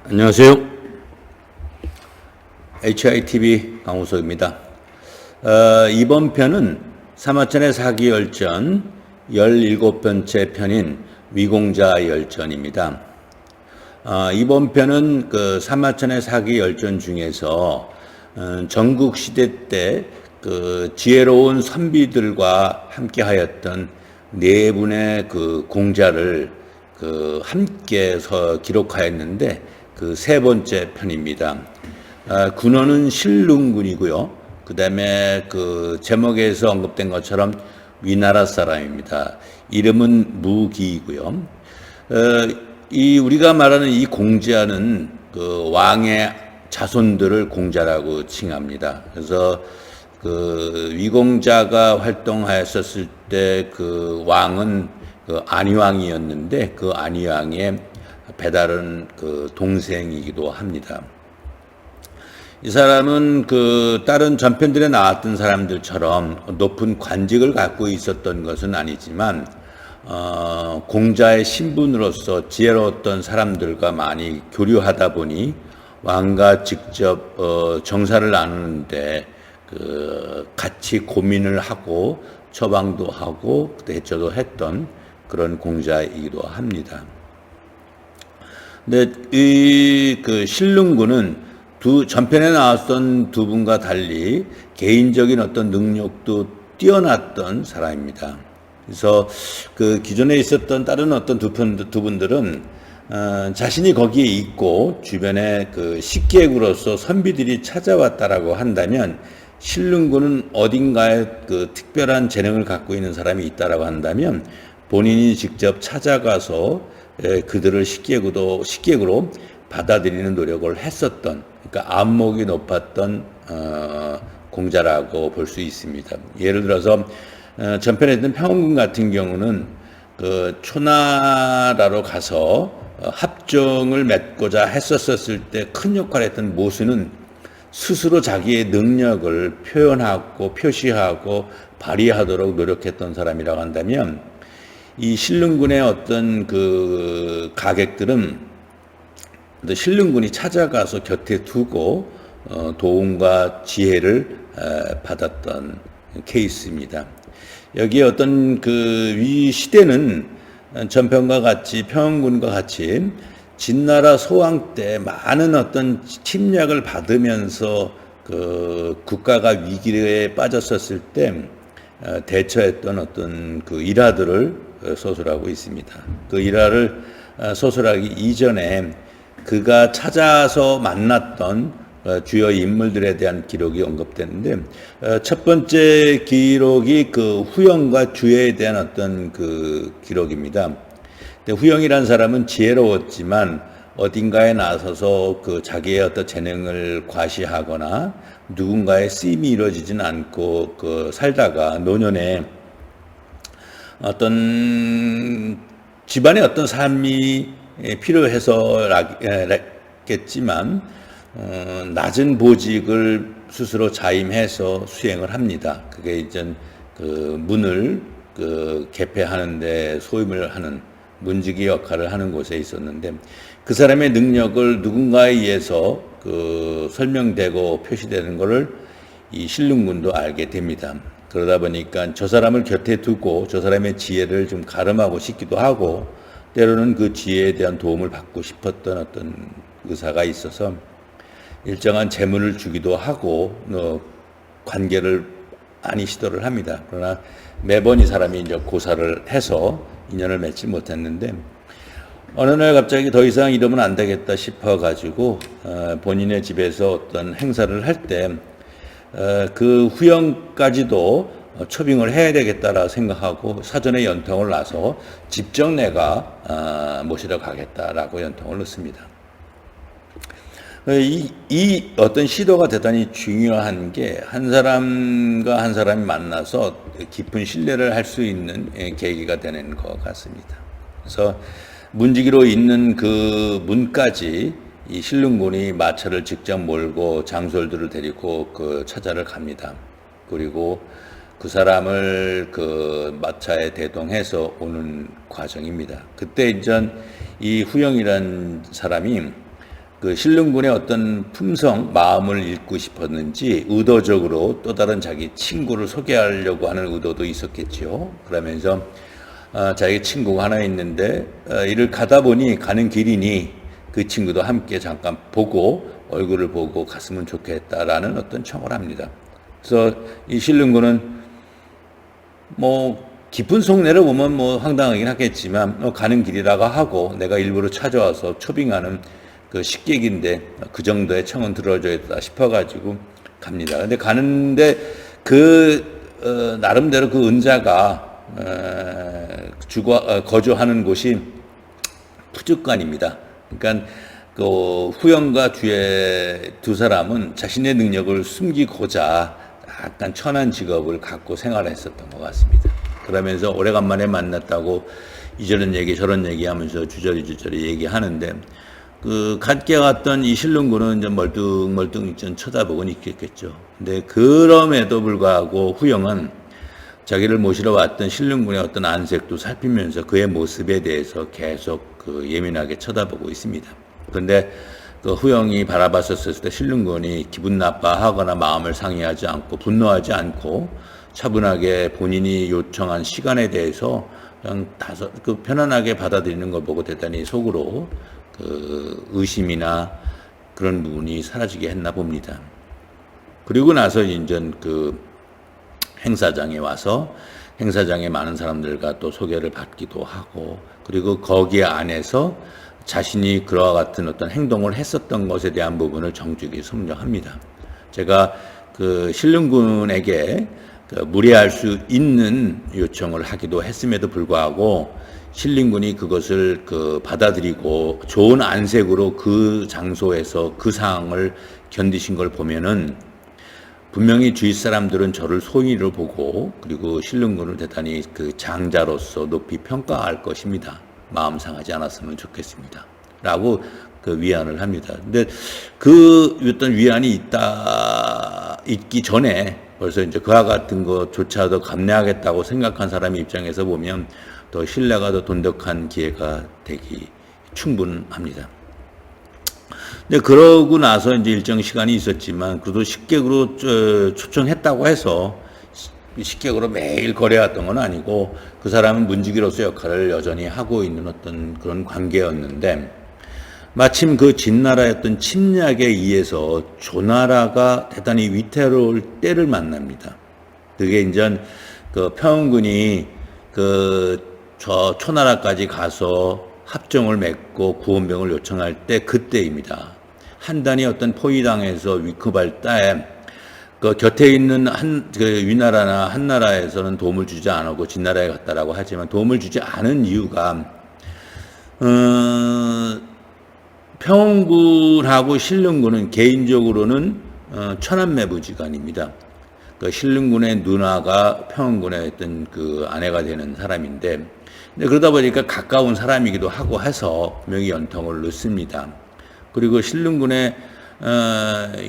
안녕하세요. HITV 강우석입니다. 이번 편은 사마천의 사기 열전 17번째 편인 위공자 열전입니다. 이번 편은 그 사마천의 사기 열전 중에서 전국 시대 때 그 지혜로운 선비들과 함께하였던 네 분의 그 공자를 그 함께서 기록하였는데 그 세 번째 편입니다. 군어는 신릉군이고요. 그 다음에 그 제목에서 언급된 것처럼 위나라 사람입니다. 이름은 무기이고요. 이 우리가 말하는 이 공자는 그 왕의 자손들을 공자라고 칭합니다. 그래서 그 위공자가 활동하였었을 때 그 왕은 그 안희왕이었는데 그 안희왕의 배다른 그 동생이기도 합니다. 이 사람은 그 다른 전편들에 나왔던 사람들처럼 높은 관직을 갖고 있었던 것은 아니지만 공자의 신분으로서 지혜로웠던 사람들과 많이 교류하다 보니 왕과 직접 정사를 나누는데 그 같이 고민을 하고 처방도 하고 대처도 했던 그런 공자이기도 합니다. 근데 이 그 신릉군은 전편에 나왔던 두 분과 달리 개인적인 어떤 능력도 뛰어났던 사람입니다. 그래서 그 기존에 있었던 다른 어떤 두 분들은 자신이 거기에 있고 주변에 그 식객으로서 선비들이 찾아왔다라고 한다면 신릉군은 어딘가에 그 특별한 재능을 갖고 있는 사람이 있다라고 한다면 본인이 직접 찾아가서 그들을 식객으로 받아들이는 노력을 했었던, 그러니까 안목이 높았던 공자라고 볼 수 있습니다. 예를 들어서 전편에 있던 평원군 같은 경우는 그 초나라로 가서 합종을 맺고자 했었을 때 큰 역할을 했던 모수는 스스로 자기의 능력을 표현하고 표시하고 발휘하도록 노력했던 사람이라고 한다면 이 신릉군의 어떤 그 가객들은 신릉군이 찾아가서 곁에 두고 도움과 지혜를 받았던 케이스입니다. 여기에 어떤 그 위 시대는 전편과 같이 평원군과 같이 진나라 소왕 때 많은 어떤 침략을 받으면서 그 국가가 위기에 빠졌었을 때 대처했던 어떤 그 일화들을 소설하고 있습니다. 그 일화를 소설하기 이전에 그가 찾아서 만났던 주요 인물들에 대한 기록이 언급되는데 첫 번째 기록이 그 후영과 주혜에 대한 어떤 그 기록입니다. 후영이라는 사람은 지혜로웠지만 어딘가에 나서서 그 자기의 어떤 재능을 과시하거나 누군가의 쓰임이 이루어지진 않고 그 살다가 노년에 어떤 집안의 어떤 삶이 필요해서겠지만 낮은 보직을 스스로 자임해서 수행을 합니다. 그게 이제 그 문을 그 개폐하는데 소임을 하는 문지기 역할을 하는 곳에 있었는데 그 사람의 능력을 누군가에 의해서 그 설명되고 표시되는 것을 이 신릉군도 알게 됩니다. 그러다 보니까 저 사람을 곁에 두고 저 사람의 지혜를 좀 가름하고 싶기도 하고 때로는 그 지혜에 대한 도움을 받고 싶었던 어떤 의사가 있어서 일정한 재물을 주기도 하고 관계를 많이 시도를 합니다. 그러나 매번 이 사람이 이제 고사를 해서 인연을 맺지 못했는데 어느 날 갑자기 더 이상 이러면 안 되겠다 싶어가지고 본인의 집에서 어떤 행사를 할 때 그 후영까지도 초빙을 해야 되겠다라 생각하고 사전에 연통을 놔서 직접 내가 모시러 가겠다라고 연통을 넣습니다. 이 어떤 시도가 대단히 중요한 게 한 사람과 한 사람이 만나서 깊은 신뢰를 할 수 있는 계기가 되는 것 같습니다. 그래서 문지기로 있는 그 문까지 이 신릉군이 마차를 직접 몰고 장솔들을 데리고 그 찾아를 갑니다. 그리고 그 사람을 그 마차에 대동해서 오는 과정입니다. 그때 이제 이 후영이란 사람이 그 신릉군의 어떤 품성, 마음을 읽고 싶었는지 의도적으로 또 다른 자기 친구를 소개하려고 하는 의도도 있었겠지요. 그러면서 자기 친구가 하나 있는데 이를 가다 보니 가는 길이니 그 친구도 함께 잠깐 보고 얼굴을 보고 갔으면 좋겠다라는 어떤 청을 합니다. 그래서 이 신릉군은 뭐 깊은 속내를 보면 뭐 황당하긴 하겠지만 가는 길이라고 하고 내가 일부러 찾아와서 초빙하는 그 식객인데 그 정도의 청은 들어줘야겠다 싶어가지고 갑니다. 근데 가는데 나름대로 그 은자가 거주하는 곳이 푸죽간입니다. 그러니까 그 후영과 뒤에 두 사람은 자신의 능력을 숨기고자 약간 천한 직업을 갖고 생활했었던 것 같습니다. 그러면서 오래간만에 만났다고 이저런 얘기 저런 얘기하면서 주저리 얘기하는데 그 같게 갔던 이 신릉군은 이제 멀뚱멀뚱 쳐다보곤 있겠죠. 근데 그럼에도 불구하고 후영은 자기를 모시러 왔던 신릉군의 어떤 안색도 살피면서 그의 모습에 대해서 계속 그 예민하게 쳐다보고 있습니다. 그런데 그 후영이 바라봤었을 때 신릉군이 기분 나빠하거나 마음을 상해하지 않고 분노하지 않고 차분하게 본인이 요청한 시간에 대해서 그냥 편안하게 받아들이는 걸 보고 대단히 속으로 그 의심이나 그런 부분이 사라지게 했나 봅니다. 그리고 나서 이제 그 행사장에 와서 행사장에 많은 사람들과 또 소개를 받기도 하고 그리고 거기에 안에서 자신이 그와 같은 어떤 행동을 했었던 것에 대한 부분을 정직히 설명합니다. 제가 그 신릉군에게 무례할 수 있는 요청을 하기도 했음에도 불구하고 신릉군이 그것을 받아들이고 좋은 안색으로 그 장소에서 그 상황을 견디신 걸 보면은 분명히 주위 사람들은 저를 소인으로 보고 그리고 신릉군을 대단히 그 장자로서 높이 평가할 것입니다. 마음 상하지 않았으면 좋겠습니다. 라고 그 위안을 합니다. 근데 그 어떤 위안이 있기 전에 벌써 이제 그와 같은 것조차도 감내하겠다고 생각한 사람의 입장에서 보면 더 신뢰가 더 돈독한 기회가 되기 충분합니다. 근데 그러고 나서 이제 일정 시간이 있었지만 그래도 식객으로 초청했다고 해서 식객으로 매일 거래했던 건 아니고 그 사람은 문지기로서 역할을 여전히 하고 있는 어떤 그런 관계였는데 마침 그 진나라였던 침략에 의해서 조나라가 대단히 위태로울 때를 만납니다. 그게 이제 그 평원군이 저 초나라까지 가서 합정을 맺고 구원병을 요청할 때 그때입니다. 한단이 어떤 포위당해서 위급할 때 그 곁에 있는 위나라나 한나라에서는 도움을 주지 않았고 진나라에 갔다라고 하지만 도움을 주지 않은 이유가 평원군하고 신릉군은 개인적으로는 천한매부지간입니다. 그 신릉군의 누나가 평원군의 어떤 그 아내가 되는 사람인데 근데 그러다 보니까 가까운 사람이기도 하고 해서 분명히 연통을 넣습니다. 그리고 신릉군의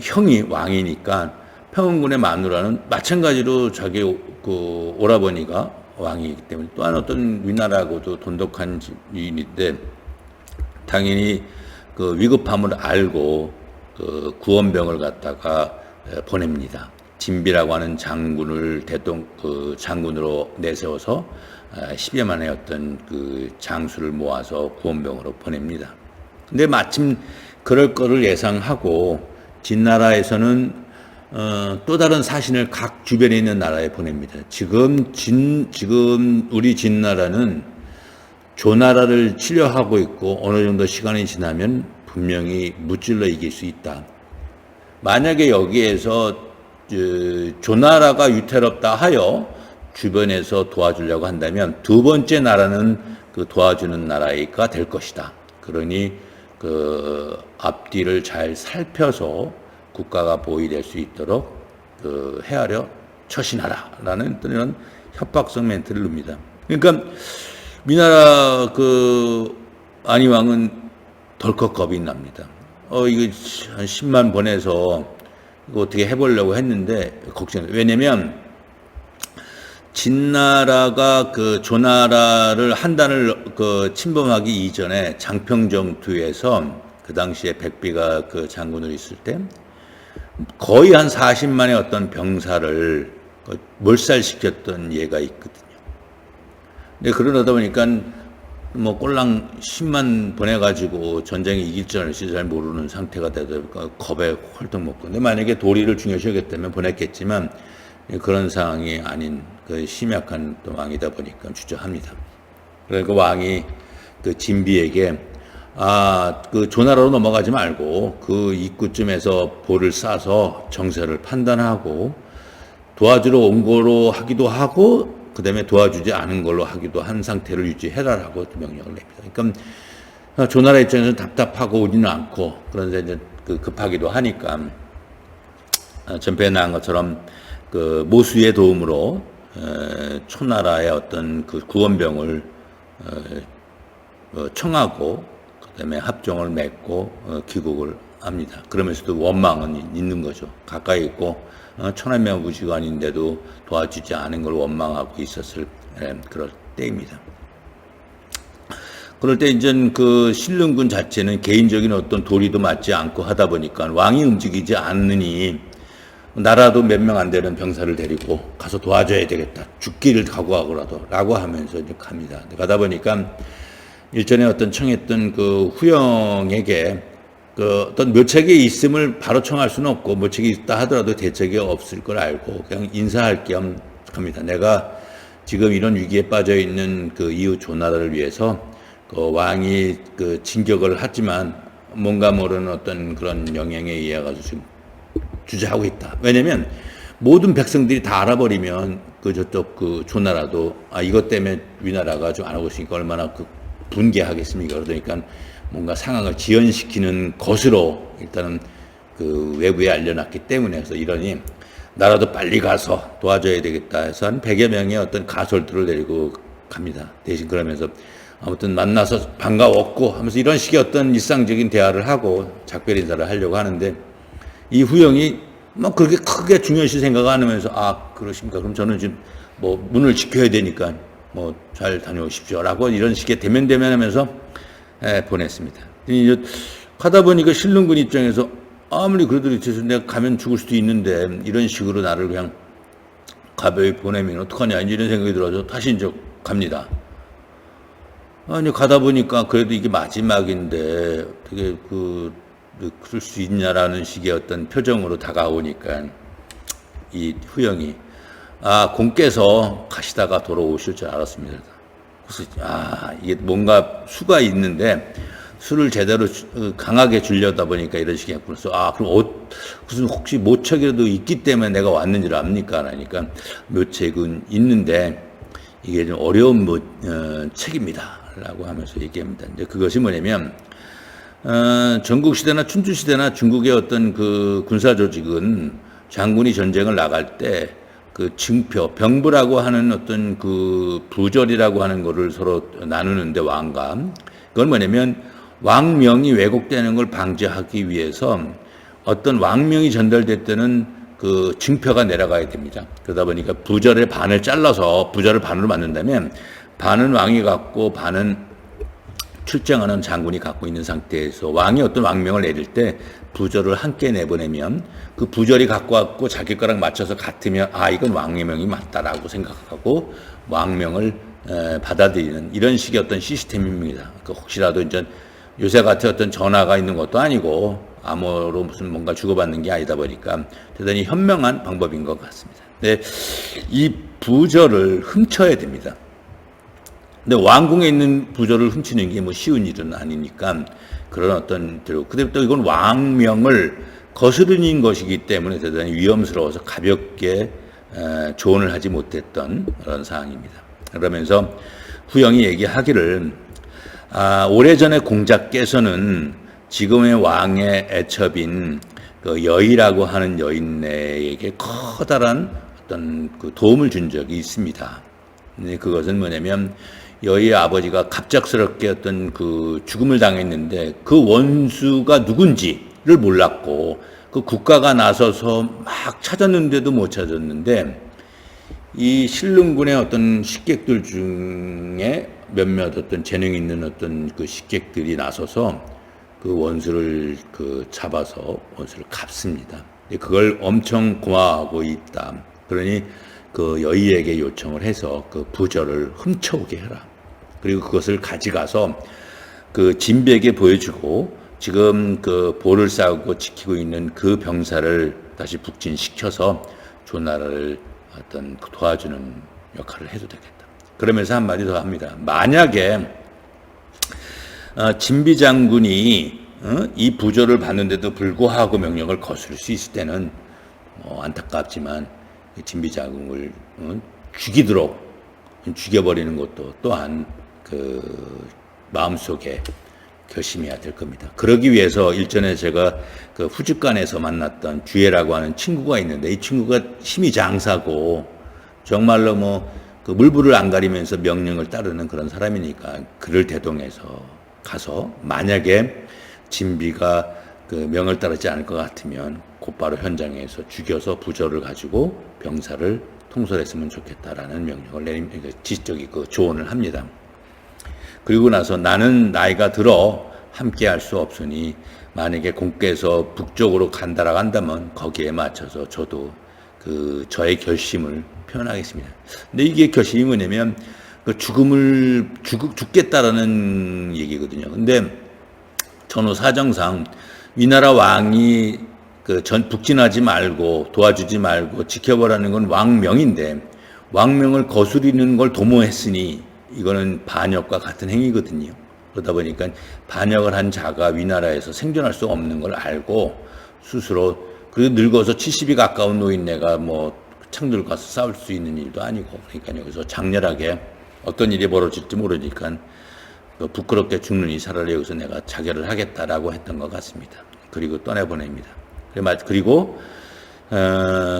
형이 왕이니까 평원군의 마누라는 마찬가지로 자기 그 오라버니가 왕이기 때문에 또한 어떤 위나라하고도 돈독한 지인인데 당연히 그 위급함을 알고 그 구원병을 갖다가 보냅니다. 진비라고 하는 장군을 장군으로 내세워서 10여만의 어떤 그 장수를 모아서 구원병으로 보냅니다. 근데 마침 그럴 거를 예상하고 진나라에서는 또 다른 사신을 각 주변에 있는 나라에 보냅니다. 지금 우리 진나라는 조나라를 치려하고 있고 어느 정도 시간이 지나면 분명히 무찔러 이길 수 있다. 만약에 여기에서 조나라가 위태롭다 하여 주변에서 도와주려고 한다면 두 번째 나라는 그 도와주는 나라가 될 것이다. 그러니 그 앞뒤를 잘 살펴서 국가가 보위될 수 있도록 헤아려 처신하라라는 이런 협박성 멘트를 놉니다. 그러니까 위나라 안희왕은 덜컥 겁이 납니다. 이거 한 10만 보내서 이거 어떻게 해보려고 했는데 걱정해요. 왜냐면 진나라가 조나라를 한단을 침범하기 이전에 장평정투에서 그 당시에 백비가 그 장군으로 있을 때 거의 한 40만의 어떤 병사를 몰살시켰던 예가 있거든요. 근데 그러다 보니까 뭐 꼴랑 10만 보내가지고 전쟁에 이길 줄 알지 잘 모르는 상태가 되다 보니까 겁에 홀떡 먹고. 근데 만약에 도리를 중요시 여겼다면 보냈겠지만 그런 상황이 아닌 그 심약한 또 왕이다 보니까 주저합니다. 그러니까 왕이 그 진비에게 그 조나라로 넘어가지 말고 그 입구쯤에서 볼을 쏴서 정세를 판단하고 도와주러 온 거로 하기도 하고 그 다음에 도와주지 않은 걸로 하기도 한 상태를 유지해라라고 명령을 냅니다. 그러니까 조나라 입장에서는 답답하고 오지는 않고 그런데 이제 그 급하기도 하니까 전편에 나온 것처럼 그 모수의 도움으로 초나라의 어떤 그 구원병을 청하고 그다음에 합종을 맺고 귀국을 합니다. 그러면서도 원망은 있는 거죠. 가까이 있고 천한 명 부지관인데도 도와주지 않은 걸 원망하고 있었을 그럴 때입니다. 그럴 때 이제 그 신릉군 자체는 개인적인 어떤 도리도 맞지 않고 하다 보니까 왕이 움직이지 않느니 나라도 몇 명 안 되는 병사를 데리고 가서 도와줘야 되겠다. 죽기를 각오하고라도 라고 하면서 이제 갑니다. 가다 보니까 일전에 어떤 청했던 그 후영에게 그 어떤 묘책이 있음을 바로 청할 수는 없고 묘책이 있다 하더라도 대책이 없을 걸 알고 그냥 인사할 겸 갑니다. 내가 지금 이런 위기에 빠져 있는 그 이웃 조나라를 위해서 그 왕이 그 진격을 하지만 뭔가 모르는 어떤 그런 영향에 의해 가지고 지금 주저하고 있다. 왜냐면 모든 백성들이 다 알아버리면 그 저쪽 그 조나라도 이것 때문에 위나라가 좀 안 하고 있으니까 얼마나 그 분개하겠습니까? 그러니까 뭔가 상황을 지연시키는 것으로 일단은 그 외부에 알려놨기 때문에 그래서 이러니 나라도 빨리 가서 도와줘야 되겠다 해서 한 100여 명의 어떤 가솔들을 데리고 갑니다. 대신 그러면서 아무튼 만나서 반가웠고 하면서 이런 식의 어떤 일상적인 대화를 하고 작별 인사를 하려고 하는데 이 후영이 뭐 그렇게 크게 중요시 생각 안 하면서 그러십니까? 그럼 저는 지금 뭐 문을 지켜야 되니까 뭐 잘 다녀오십시오라고 이런 식의 대면하면서 보냈습니다. 이제 가다 보니까 신릉군 입장에서 아무리 그래도 내가 가면 죽을 수도 있는데 이런 식으로 나를 그냥 가벼이 보내면 어떡하냐 이런 생각이 들어서 다시 이제 갑니다. 아니 가다 보니까 그래도 이게 마지막인데 어떻게 그럴 수 있냐라는 식의 어떤 표정으로 다가오니까 이 후영이 공께서 가시다가 돌아오실 줄 알았습니다. 그래서 이게 뭔가 수가 있는데 술을 제대로 강하게 주려다 보니까 이런 식의 그래서 그럼 무슨 혹시 모책이라도 있기 때문에 내가 왔는 줄 압니까? 그러니까 묘책은 있는데 이게 좀 어려운 책입니다. 라고 하면서 얘기합니다. 이제 그것이 뭐냐면 전국시대나 춘추시대나 중국의 어떤 그 군사조직은 장군이 전쟁을 나갈 때 그 증표, 병부라고 하는 어떤 그 부절이라고 하는 거를 서로 나누는데 왕과 그건 뭐냐면 왕명이 왜곡되는 걸 방지하기 위해서 어떤 왕명이 전달될 때는 그 증표가 내려가야 됩니다. 그러다 보니까 부절의 반을 잘라서 부절을 반으로 만든다면 반은 왕이 갖고 반은 출정하는 장군이 갖고 있는 상태에서 왕이 어떤 왕명을 내릴 때 부절을 함께 내보내면 그 부절이 갖고 왔고 자기 거랑 맞춰서 같으면 이건 왕명이 맞다라고 생각하고 왕명을 받아들이는 이런 식의 어떤 시스템입니다. 혹시라도 이제 요새 같은 어떤 전화가 있는 것도 아니고 암호로 무슨 뭔가 주고받는 게 아니다 보니까 대단히 현명한 방법인 것 같습니다. 근데 이 부절을 훔쳐야 됩니다. 근데 왕궁에 있는 부절을 훔치는 게 뭐 쉬운 일은 아니니까 그런 어떤 대로 근데 또 이건 왕명을 거스르는 것이기 때문에 대단히 위험스러워서 가볍게 조언을 하지 못했던 그런 상황입니다. 그러면서 후영이 얘기하기를 오래전에 공자께서는 지금의 왕의 애첩인 그 여의라고 하는 여인에게 커다란 어떤 그 도움을 준 적이 있습니다. 근데 그것은 뭐냐면 여의의 아버지가 갑작스럽게 어떤 그 죽음을 당했는데 그 원수가 누군지를 몰랐고 그 국가가 나서서 막 찾았는데도 못 찾았는데 이 신릉군의 어떤 식객들 중에 몇몇 어떤 재능 있는 어떤 그 식객들이 나서서 그 원수를 잡아서 원수를 갚습니다. 그걸 엄청 고마워하고 있다. 그러니 그 여의에게 요청을 해서 그 부저를 훔쳐오게 해라. 그리고 그것을 가져가서 그 진비에게 보여주고 지금 그 볼을 쌓고 지키고 있는 그 병사를 다시 북진시켜서 조나라를 어떤 도와주는 역할을 해도 되겠다. 그러면서 한마디 더 합니다. 만약에 진비 장군이 이 부조를 받는데도 불구하고 명령을 거스를 수 있을 때는 안타깝지만 진비 장군을 죽이도록 죽여버리는 것도 또한 그 마음속에 결심해야 될 겁니다. 그러기 위해서 일전에 제가 그 후직간에서 만났던 주애라고 하는 친구가 있는데 이 친구가 힘이 장사고 정말로 그 물불을 안 가리면서 명령을 따르는 그런 사람이니까 그를 대동해서 가서 만약에 진비가 그 명을 따르지 않을 것 같으면 곧바로 현장에서 죽여서 부저를 가지고 병사를 통솔했으면 좋겠다라는 명령을 지적이 그 조언을 합니다. 그리고 나서 나는 나이가 들어 함께 할 수 없으니 만약에 공께서 북쪽으로 간다라고 한다면 거기에 맞춰서 저도 그 저의 결심을 표현하겠습니다. 근데 이게 결심이 뭐냐면 그 죽겠다라는 얘기거든요. 근데 전후 사정상 위나라 왕이 북진하지 말고 도와주지 말고 지켜보라는 건 왕명인데 왕명을 거스리는 걸 도모했으니 이거는 반역과 같은 행위거든요. 그러다 보니까 반역을 한 자가 위나라에서 생존할 수 없는 걸 알고 스스로 그리고 늙어서 70이 가까운 노인네가 창들고 가서 싸울 수 있는 일도 아니고 그러니까 여기서 장렬하게 어떤 일이 벌어질지 모르니까 부끄럽게 죽느니 차라리 여기서 내가 자결을 하겠다라고 했던 것 같습니다. 그리고 떠내보냅니다. 그리고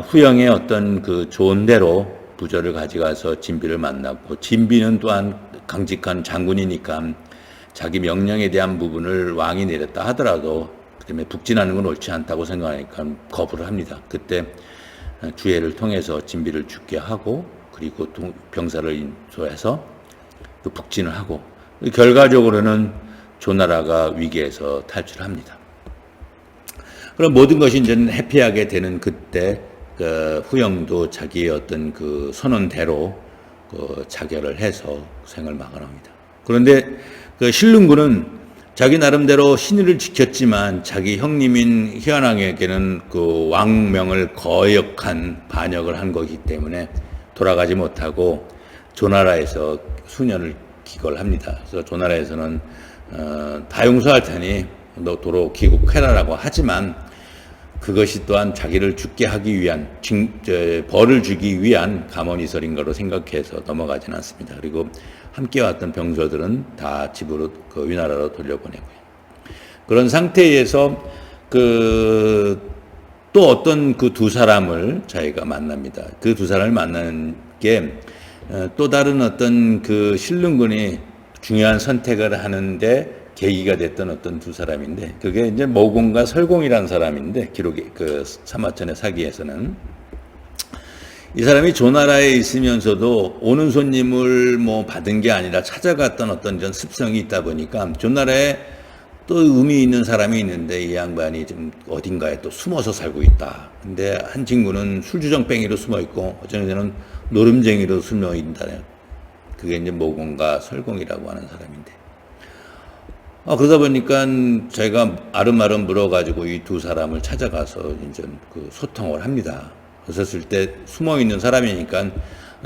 후영의 어떤 그 좋은 대로 부저를 가져가서 진비를 만났고 진비는 또한 강직한 장군이니까 자기 명령에 대한 부분을 왕이 내렸다 하더라도 그다음에 북진하는 건 옳지 않다고 생각하니까 거부를 합니다. 그때 주애를 통해서 진비를 죽게 하고 그리고 병사를 인도해서 그 북진을 하고 결과적으로는 조나라가 위기에서 탈출합니다. 그럼 모든 것이 이제 해피하게 되는 그때 그 후영도 자기의 어떤 그 선언대로 그 자결을 해서 생을 마감합니다. 그런데 그 신릉군은 자기 나름대로 신의를 지켰지만 자기 형님인 희한왕에게는 그 왕명을 거역한 반역을 한 거기 때문에 돌아가지 못하고 조나라에서 수년을 기걸합니다. 그래서 조나라에서는 다 용서할 테니 너 도로 귀국해라라고 하지만 그것이 또한 자기를 죽게 하기 위한 벌을 주기 위한 감언이설인 거로 생각해서 넘어가지는 않습니다. 그리고 함께 왔던 병사들은 다 집으로 그 위나라로 돌려보내고요. 그런 상태에서 또 어떤 그 두 사람을 자기가 만납니다. 그 두 사람을 만나는 게 또 다른 어떤 그 신릉군이 중요한 선택을 하는데 계기가 됐던 어떤 두 사람인데 그게 이제 모공과 설공이라는 사람인데 기록이 그 사마천의 사기에서는 이 사람이 조나라에 있으면서도 오는 손님을 받은 게 아니라 찾아갔던 어떤 전 습성이 있다 보니까 조나라에 또 의미 있는 사람이 있는데 이 양반이 좀 어딘가에 또 숨어서 살고 있다. 근데 한 친구는 술주정뱅이로 숨어 있고 어쩌는 데는 노름쟁이로 숨어 있다. 그게 이제 모공과 설공이라고 하는 사람인데. 그러다 보니까 제가 아름아름 물어가지고 이 두 사람을 찾아가서 이제 그 소통을 합니다. 그랬을 때 숨어 있는 사람이니까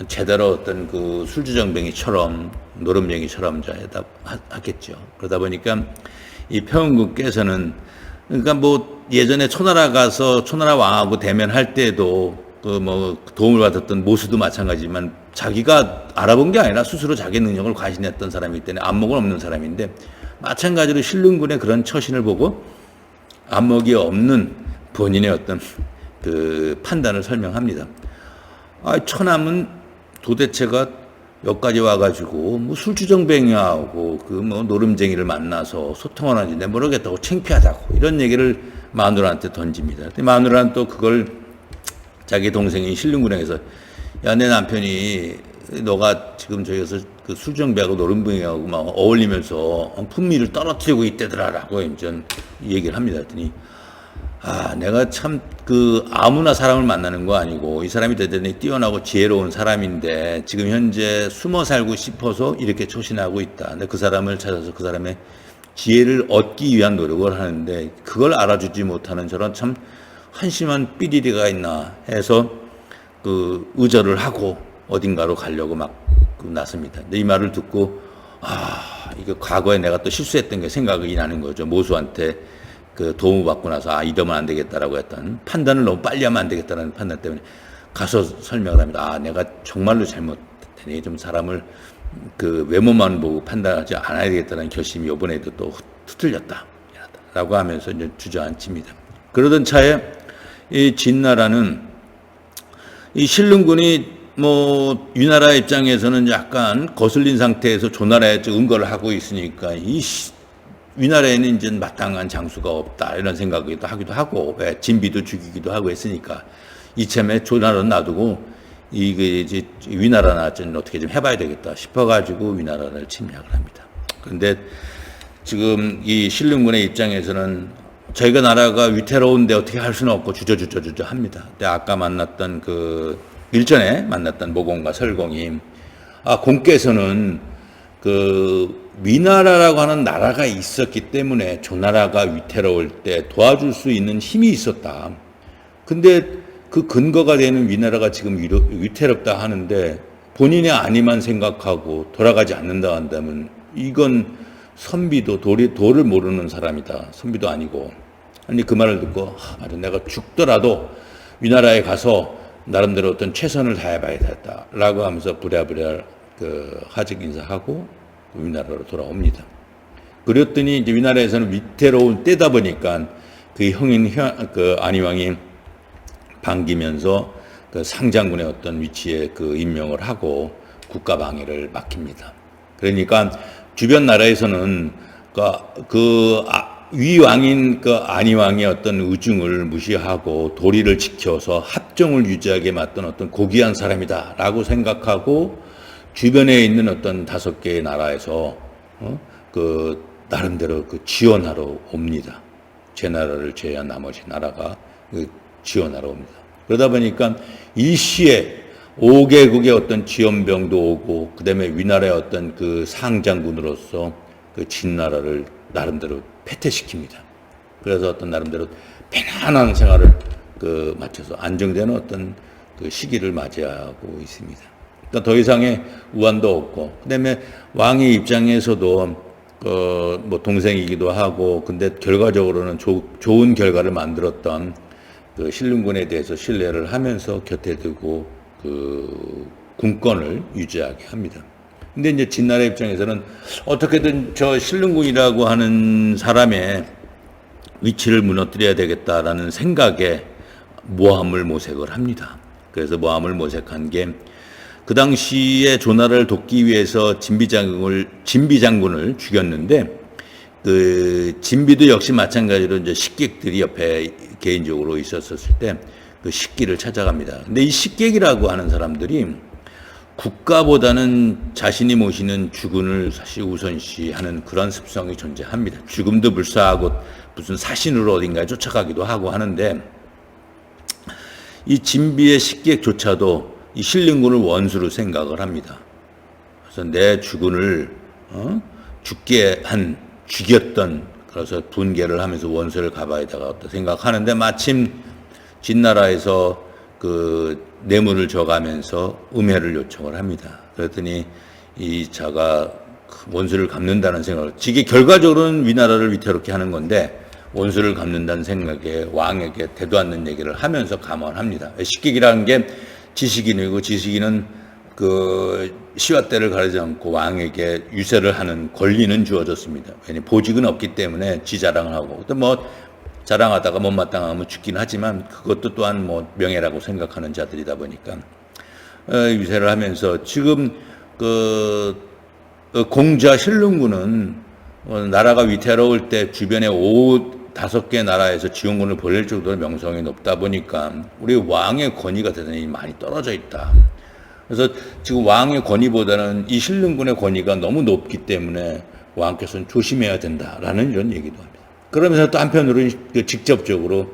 제대로 어떤 그 술주정뱅이처럼 노름쟁이처럼 하겠죠. 그러다 보니까 이 평은국께서는 그러니까 예전에 초나라 가서 초나라 왕하고 대면할 때도 도움을 받았던 모수도 마찬가지지만 자기가 알아본 게 아니라 스스로 자기 능력을 과신했던 사람이기 때문에 안목은 없는 사람인데 마찬가지로 신릉군의 그런 처신을 보고 안목이 없는 본인의 어떤 그 판단을 설명합니다. 처남은 도대체가 여기까지 와가지고 술주정뱅이하고 노름쟁이를 만나서 소통을 하는데 모르겠다고 창피하다고 이런 얘기를 마누라한테 던집니다. 근데 마누라는 또 그걸 자기 동생인 신릉군에게서 야, 내 남편이 너가 지금 저기서 그 술정배하고 노름병하고 막 어울리면서 품위를 떨어뜨리고 있대더라라고 이제 얘기를 합니다. 했더니 내가 참 그 아무나 사람을 만나는 거 아니고 이 사람이 대단히 뛰어나고 지혜로운 사람인데 지금 현재 숨어 살고 싶어서 이렇게 초신하고 있다. 근데 그 사람을 찾아서 그 사람의 지혜를 얻기 위한 노력을 하는데 그걸 알아주지 못하는 저런 참 한심한 삐리리가 있나 해서 그 의절을 하고 어딘가로 가려고 막 나섭니다. 근데 이 말을 듣고 이거 과거에 내가 또 실수했던 게 생각이 나는 거죠. 모수한테 그 도움을 받고 나서 이러면 안 되겠다라고 했던 판단을 너무 빨리 하면 안 되겠다라는 판단 때문에 가서 설명을 합니다. 내가 정말로 잘못했네. 좀 사람을 그 외모만 보고 판단하지 않아야 되겠다는 결심이 이번에도 또 흐트렸다. 라고 하면서 이제 주저앉힙니다. 그러던 차에 이 진나라는 이 신릉군이 뭐 위나라 입장에서는 약간 거슬린 상태에서 조나라에 응거를 하고 있으니까 이 위나라에는 이제 마땅한 장수가 없다 이런 생각이기도 하기도 하고 진비도 죽이기도 하고 했으니까 이참에 조나라는 놔두고 이게 이제 위나라나 좀 어떻게 좀 해봐야 되겠다 싶어가지고 위나라를 침략을 합니다. 그런데 지금 이 신릉군의 입장에서는 저희가 나라가 위태로운데 어떻게 할 수는 없고 주저주저 합니다. 근데 아까 만났던 그 일전에 만났던 모공과 설공이 공께서는 그 위나라라고 하는 나라가 있었기 때문에 조나라가 위태로울 때 도와줄 수 있는 힘이 있었다. 근데 그 근거가 되는 위나라가 지금 위태롭다 하는데 본인의 안위만 생각하고 돌아가지 않는다 한다면 이건 선비도 도를 모르는 사람이다. 선비도 아니고. 아니 그 말을 듣고 맞아 내가 죽더라도 위나라에 가서 나름대로 어떤 최선을 다해봐야 겠다라고 하면서 부랴부랴 그 하직 인사하고 위나라로 돌아옵니다. 그랬더니 이제 위나라에서는 위태로운 때다 보니까 그 형인 그 안희왕이 반기면서 그 상장군의 어떤 위치에 그 임명을 하고 국가 방해를 맡깁니다. 그러니까 주변 나라에서는 위왕인 그 안희왕의 어떤 의중을 무시하고 도리를 지켜서 합정을 유지하게 만든 어떤 고귀한 사람이다라고 생각하고 주변에 있는 어떤 5개의 나라에서 그 나름대로 그 지원하러 옵니다. 제 나라를 제외한 나머지 나라가 지원하러 옵니다. 그러다 보니까 일시에 5개국의 어떤 지원병도 오고 그다음에 위나라의 어떤 그 상장군으로서 그 진나라를 나름대로 패퇴시킵니다. 그래서 어떤 나름대로 편안한 생활을 그 마쳐서 안정되는 어떤 그 시기를 맞이하고 있습니다. 그러니까 더 이상의 우환도 없고 그다음에 왕의 입장에서도 뭐 동생이기도 하고 근데 결과적으로는 좋은 결과를 만들었던 그 신릉군에 대해서 신뢰를 하면서 곁에 두고 그 군권을 유지하게 합니다. 근데 이제 진나라 입장에서는 어떻게든 저 신릉군이라고 하는 사람의 위치를 무너뜨려야 되겠다라는 생각에 모함을 모색을 합니다. 그래서 모함을 모색한 게 그 당시에 조나라를 돕기 위해서 진비 장군을 죽였는데 그 진비도 역시 마찬가지로 이제 식객들이 옆에 개인적으로 있었을 때 그 식기를 찾아갑니다. 근데 이 식객이라고 하는 사람들이 국가보다는 자신이 모시는 주군을 사실 우선시하는 그런 습성이 존재합니다. 죽음도 불사하고 무슨 사신으로 어딘가에 쫓아가기도 하고 하는데 이 진비의 식객조차도 이 신릉군을 원수로 생각을 합니다. 그래서 내 주군을 죽였던 그래서 분개를 하면서 원수를 갚아야 되겠다 생각하는데 마침 진나라에서 그 뇌물을 줘가면서 음해를 요청을 합니다. 그랬더니 이 자가 원수를 갚는다는 생각을 이게 결과적으로는 위나라를 위태롭게 하는 건데 원수를 갚는다는 생각에 왕에게 대도 않는 얘기를 하면서 감언합니다. 식객이라는 게 지식인이고 지식인은 그 시와 때를 가리지 않고 왕에게 유세를 하는 권리는 주어졌습니다. 왜냐하면 보직은 없기 때문에 지 자랑을 하고 또 뭐 자랑하다가 못마땅하면 죽긴 하지만 그것도 또한 뭐 명예라고 생각하는 자들이다 보니까 유세를 하면서 지금 그 공자 신릉군은 나라가 위태로울 때 주변에 5개 나라에서 지원군을 보낼 정도로 명성이 높다 보니까 우리 왕의 권위가 대단히 많이 떨어져 있다. 그래서 지금 왕의 권위보다는 이 신릉군의 권위가 너무 높기 때문에 왕께서는 조심해야 된다라는 이런 얘기도 합니다. 그러면서 또 한편으로는 직접적으로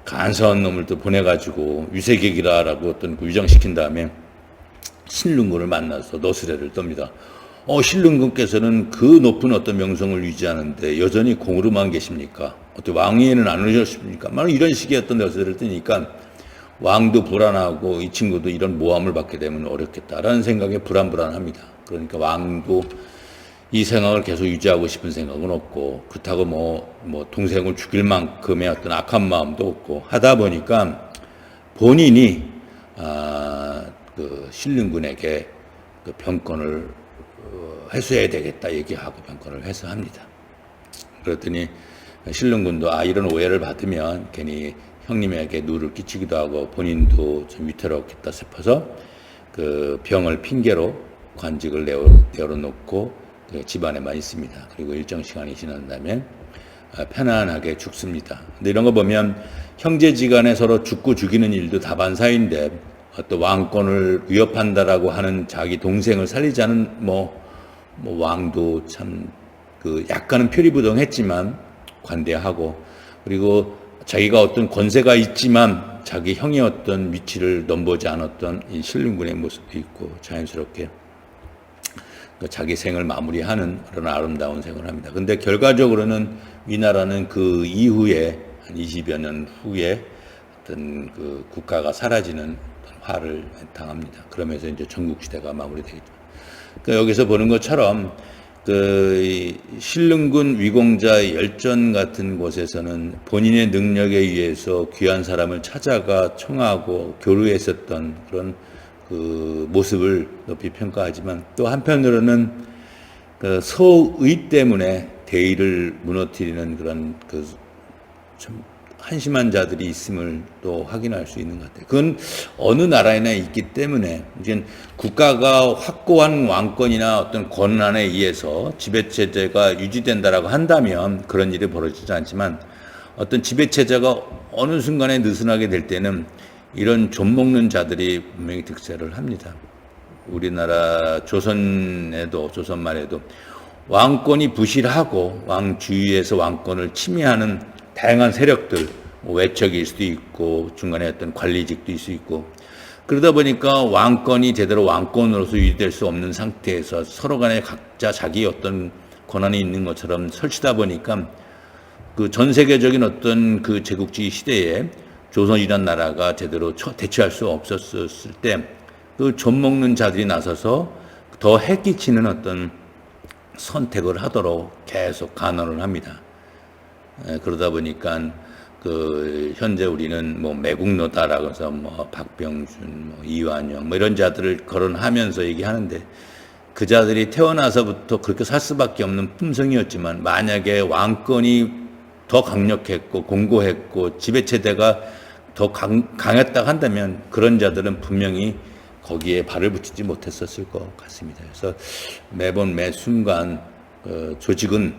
간사한 놈을 또 보내가지고 유색객이라고 어떤 위장시킨 다음에 신릉군을 만나서 너스레를 떱니다. 신릉군께서는 그 높은 어떤 명성을 유지하는데 여전히 공으로만 계십니까? 어떻게 왕위에는 안 오셨습니까? 이런 식의 어떤 너스레를 뜨니까 왕도 불안하고 이 친구도 이런 모함을 받게 되면 어렵겠다라는 생각에 불안합니다. 그러니까 왕도 이 생각을 계속 유지하고 싶은 생각은 없고, 그렇다고 뭐 동생을 죽일 만큼의 어떤 악한 마음도 없고 하다 보니까 본인이 그 신릉군에게 그 병권을 회수해야 되겠다 얘기하고 병권을 회수합니다. 그랬더니 신릉군도 이런 오해를 받으면 괜히 형님에게 누를 끼치기도 하고 본인도 좀 위태롭겠다 싶어서 그 병을 핑계로 관직을 내어놓고 그 집안에만 있습니다. 그리고 일정 시간이 지난 다음에 편안하게 죽습니다. 근데 이런 거 보면 형제지간에 서로 죽고 죽이는 일도 다반사인데 어떤 왕권을 위협한다라고 하는 자기 동생을 살리자는 왕도 참 그 약간은 표리부동했지만 관대하고, 그리고 자기가 어떤 권세가 있지만 자기 형의 어떤 위치를 넘보지 않았던 이 신릉군의 모습도 있고 자연스럽게 자기 생을 마무리하는 그런 아름다운 생을 합니다. 근데 결과적으로는 위나라는 그 이후에 한 20여 년 후에 어떤 그 국가가 사라지는 화를 당합니다. 그러면서 이제 전국시대가 마무리되겠죠. 그러니까 여기서 보는 것처럼 그 신릉군 위공자 열전 같은 곳에서는 본인의 능력에 의해서 귀한 사람을 찾아가 청하고 교류했었던 그런 그 모습을 높이 평가하지만, 또 한편으로는 그 서의 때문에 대의를 무너뜨리는 그런 그 참 한심한 자들이 있음을 또 확인할 수 있는 것 같아요. 그건 어느 나라에나 있기 때문에 이제 국가가 확고한 왕권이나 어떤 권한에 의해서 지배체제가 유지된다라고 한다면 그런 일이 벌어지지 않지만, 어떤 지배체제가 어느 순간에 느슨하게 될 때는 이런 좀먹는 자들이 분명히 득세를 합니다. 우리나라 조선말에도 왕권이 부실하고 왕 주위에서 왕권을 침해하는 다양한 세력들, 외척일 수도 있고 중간에 어떤 관리직도 있을 수 있고, 그러다 보니까 왕권이 제대로 왕권으로서 유지될 수 없는 상태에서 서로 간에 각자 자기 어떤 권한이 있는 것처럼 설치다 보니까 그 전 세계적인 어떤 그 제국주의 시대에 조선이란 나라가 제대로 대처할 수 없었을 때 그 좀먹는 자들이 나서서 더 해끼치는 어떤 선택을 하도록 계속 간언을 합니다. 그러다 보니까 그 현재 우리는 매국노다라고 해서 박병준, 이완용 이런 자들을 거론하면서 얘기하는데, 그 자들이 태어나서부터 그렇게 살 수밖에 없는 품성이었지만 만약에 왕권이 더 강력했고 공고했고 지배체제가 더 강했다고 한다면 그런 자들은 분명히 거기에 발을 붙이지 못했었을 것 같습니다. 그래서 매번 매 순간 조직은,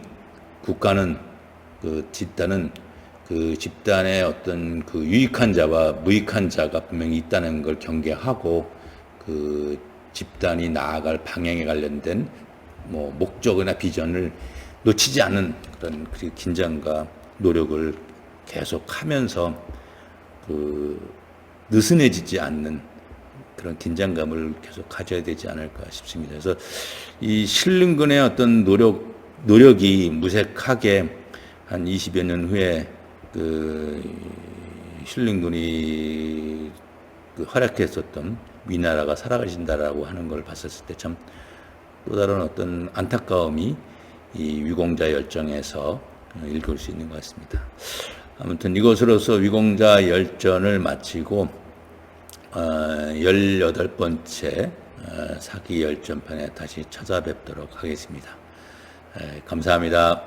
국가는, 그 집단의 어떤 그 유익한 자와 무익한 자가 분명히 있다는 걸 경계하고 그 집단이 나아갈 방향에 관련된 목적이나 비전을 놓치지 않는 그런 긴장과 노력을 계속하면서 그 느슨해지지 않는 그런 긴장감을 계속 가져야 되지 않을까 싶습니다. 그래서 이 신릉군의 어떤 노력이 무색하게 한 20여 년 후에 그 신릉군이 그 활약했었던 위나라가 살아가신다라고 하는 걸 봤었을 때 참 또 다른 어떤 안타까움이 이 위공자 열정에서 읽을 수 있는 것 같습니다. 아무튼 이것으로서 위공자 열전을 마치고 18번째 사기 열전편에 다시 찾아뵙도록 하겠습니다. 감사합니다.